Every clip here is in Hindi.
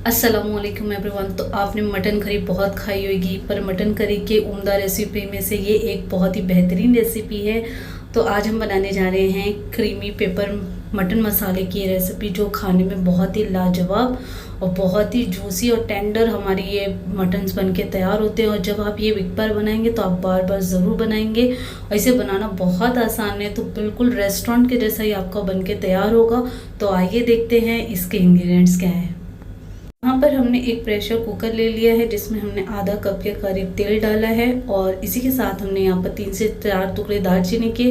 अस्सलामुअलैकुम एवरीवन। तो आपने मटन करी बहुत खाई होगी, पर मटन करी के उम्दा रेसिपी में से ये एक बहुत ही बेहतरीन रेसिपी है। तो आज हम बनाने जा रहे हैं क्रीमी पेपर मटन मसाले की रेसिपी, जो खाने में बहुत ही लाजवाब और बहुत ही जूसी और टेंडर हमारी ये मटन्स बन के तैयार होते हैं। और जब आप ये एक बार बनाएंगे तो आप बार बार ज़रूर बनाएंगे। और इसे बनाना बहुत आसान है, तो बिल्कुल रेस्टोरेंट के जैसा ही आपका बन के तैयार होगा। तो आइए देखते हैं इसके इंग्रेडिएंट्स क्या हैं। यहाँ पर हमने एक प्रेशर कुकर ले लिया है, जिसमें हमने आधा कप के करीब तेल डाला है। और इसी के साथ हमने यहाँ पर 3 से 4 टुकड़े दालचीनी के,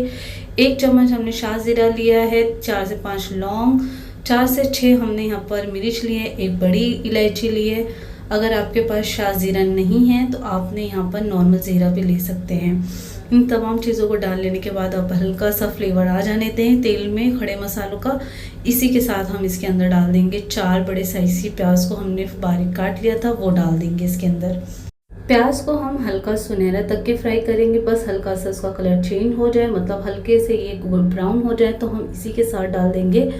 1 चम्मच हमने शाहजीरा लिया है, 4 से 5 लौंग, 4 से 6 हमने यहाँ पर मिर्च लिए, एक बड़ी इलायची ली है। अगर आपके पास शाहजीरा नहीं है तो आपने यहाँ पर नॉर्मल ज़ीरा भी ले सकते हैं। इन तमाम चीज़ों को डाल लेने के बाद आप हल्का सा फ्लेवर आ जाने दें तेल में खड़े मसालों का। इसी के साथ हम इसके अंदर डाल देंगे 4 बड़े साइज की प्याज को हमने बारीक काट लिया था, वो डाल देंगे इसके अंदर। प्याज को हम हल्का सुनहरा तक के फ्राई करेंगे, बस हल्का सा उसका कलर चेंज हो जाए, मतलब हल्के से ये गोल्डन ब्राउन हो जाए, तो हम इसी के साथ डाल देंगे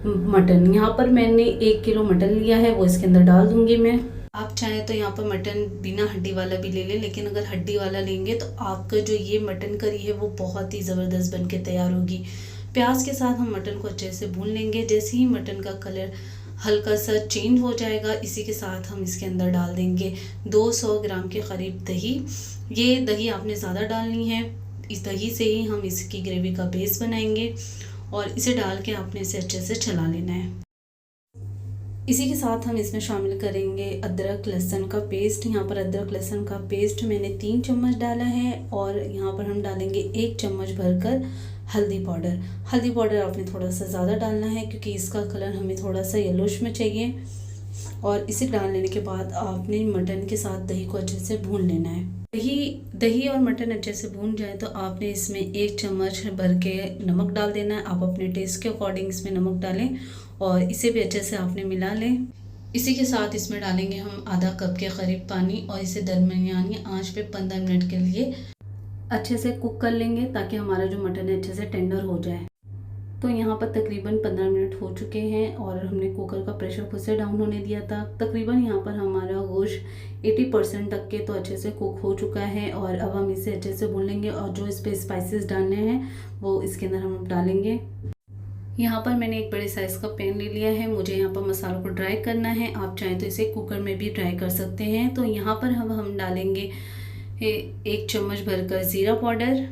मटन। यहाँ पर मैंने 1 किलो मटन लिया है, वो इसके अंदर डाल दूंगी मैं। आप चाहें तो यहाँ पर मटन बिना हड्डी वाला भी ले लें, लेकिन अगर हड्डी वाला लेंगे तो आपका जो ये मटन करी है वो बहुत ही ज़बरदस्त बन के तैयार होगी। प्याज के साथ हम मटन को अच्छे से भून लेंगे। जैसे ही मटन का कलर हल्का सा चेंज हो जाएगा, इसी के साथ हम इसके अंदर डाल देंगे 200 ग्राम के करीब दही। ये दही आपने ज़्यादा डालनी है, इस दही से ही हम इसकी ग्रेवी का बेस बनाएंगे। और इसे डाल के आपने इसे अच्छे से चला लेना है। इसी के साथ हम इसमें शामिल करेंगे अदरक लहसुन का पेस्ट। यहाँ पर अदरक लहसुन का पेस्ट मैंने 3 चम्मच डाला है। और यहाँ पर हम डालेंगे 1 चम्मच भरकर हल्दी पाउडर। हल्दी पाउडर आपने थोड़ा सा ज़्यादा डालना है, क्योंकि इसका कलर हमें थोड़ा सा येलोश में चाहिए। और इसे डाल लेने के बाद आपने मटन के साथ दही को अच्छे से भून लेना है। दही और मटन अच्छे से भून जाए तो आपने इसमें 1 चम्मच भर के नमक डाल देना है। आप अपने टेस्ट के अकॉर्डिंग इसमें नमक डालें और इसे भी अच्छे से आपने मिला लें। इसी के साथ इसमें डालेंगे हम आधा कप के करीब पानी, और इसे दरमियानी आंच पे 15 मिनट के लिए अच्छे से कुक कर लेंगे, ताकि हमारा जो मटन है अच्छे से टेंडर हो जाए। तो यहाँ पर तकरीबन 15 मिनट हो चुके हैं, और हमने कुकर का प्रेशर खुद से डाउन होने दिया था। तकरीबन यहाँ पर हमारा गोश्त 80% तक के तो अच्छे से कुक हो चुका है। और अब हम इसे अच्छे से भून लेंगे, और जो इस पर स्पाइसेस डालने हैं वो इसके अंदर हम डालेंगे। यहाँ पर मैंने एक बड़े साइज़ का पैन ले लिया है। मुझे यहाँ पर मसालों को ड्राई करना है, आप चाहें तो इसे कुकर में भी ड्राई कर सकते हैं। तो यहाँ पर हम डालेंगे 1 चम्मच भरकर ज़ीरा पाउडर।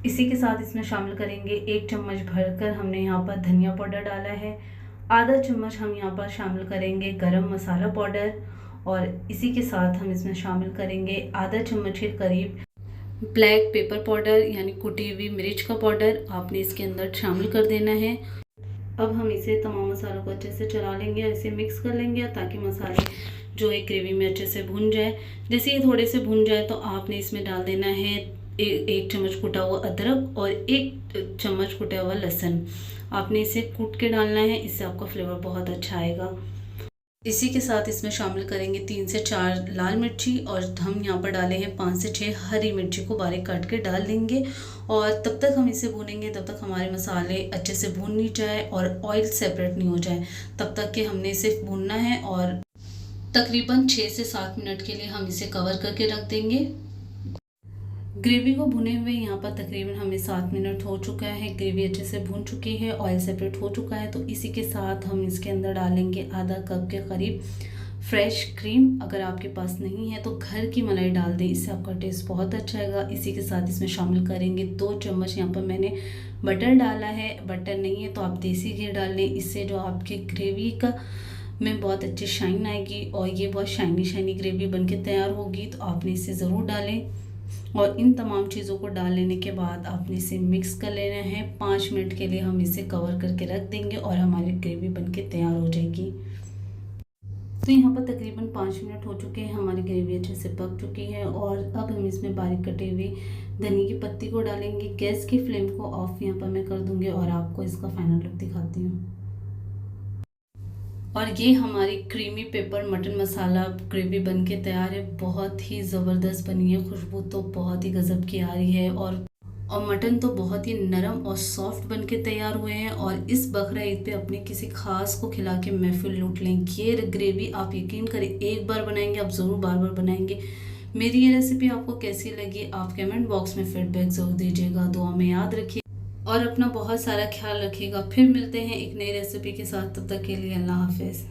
इसी के साथ इसमें शामिल करेंगे 1 चम्मच भरकर हमने यहाँ पर धनिया पाउडर डाला है। आधा चम्मच हम यहाँ पर शामिल करेंगे गरम मसाला पाउडर। और इसी के साथ हम इसमें शामिल करेंगे आधा चम्मच के करीब ब्लैक पेपर पाउडर, यानी कुटी हुई मिर्च का पाउडर आपने इसके अंदर शामिल कर देना है। अब हम इसे तमाम मसालों को अच्छे से चला लेंगे और इसे मिक्स कर लेंगे, ताकि मसाले जो एक ग्रेवी में अच्छे से भुन जाए। जैसे ये थोड़े से भुन जाए तो आपने इसमें डाल देना है 1 चम्मच कुटा हुआ अदरक और 1 चम्मच कुटा हुआ लहसुन। आपने इसे कूट के डालना है, इससे आपका फ्लेवर बहुत अच्छा आएगा। इसी के साथ इसमें शामिल करेंगे 3 से 4 लाल मिर्ची, और हम यहाँ पर डाले हैं 5 से 6 हरी मिर्ची को बारीक काट के डाल देंगे। और तब तक हम इसे भूनेंगे, तब तक हमारे मसाले अच्छे से भून नहीं जाए और ऑयल सेपरेट नहीं हो जाए, तब तक कि हमने इसे भूनना है। और तकरीबन 6 से 7 मिनट के लिए हम इसे कवर करके रख देंगे। ग्रेवी को भुने हुए यहाँ पर तकरीबन हमें 7 मिनट हो चुका है। ग्रेवी अच्छे से भून चुकी है, ऑयल सेपरेट हो चुका है। तो इसी के साथ हम इसके अंदर डालेंगे आधा कप के करीब फ्रेश क्रीम। अगर आपके पास नहीं है तो घर की मलाई डाल दें, इससे आपका टेस्ट बहुत अच्छा आएगा। इसी के साथ इसमें शामिल करेंगे 2 चम्मच यहाँ पर मैंने बटर डाला है। बटर नहीं है तो आप देसी घी डाल लें, इससे जो आपकी ग्रेवी का में बहुत अच्छी शाइन आएगी और ये बहुत शाइनी ग्रेवी बन के तैयार होगी। तो आपने इसे ज़रूर डालें। और इन तमाम चीज़ों को डाल लेने के बाद आपने इसे मिक्स कर लेना है। 5 मिनट के लिए हम इसे कवर करके रख देंगे और हमारी ग्रेवी बनके तैयार हो जाएगी। तो यहाँ पर तकरीबन 5 मिनट हो चुके हैं, हमारी ग्रेवी अच्छे से पक चुकी है। और अब हम इसमें बारीक कटी हुई धनिया की पत्ती को डालेंगे। गैस की फ्लेम को ऑफ यहाँ पर मैं कर दूँगी और आपको इसका फाइनल लुक दिखाती हूँ। और ये हमारी क्रीमी पेपर मटन मसाला ग्रेवी बन के तैयार है। बहुत ही ज़बरदस्त बनी है, खुशबू तो बहुत ही गज़ब की आ रही है। और और मटन तो बहुत ही नरम और सॉफ्ट बन के तैयार हुए हैं। और इस बकरा ईद पे अपने किसी खास को खिला के महफिल लूट लें। ये ग्रेवी आप यकीन करें, एक बार बनाएंगे आप ज़रूर बार बार बनाएंगे। मेरी ये रेसिपी आपको कैसी लगी आप कमेंट बॉक्स में फीडबैक ज़रूर दीजिएगा। दुआ में याद रखिए और अपना बहुत सारा ख्याल रखिएगा। फिर मिलते हैं एक नई रेसिपी के साथ, तब तक के लिए अल्लाह हाफिज़।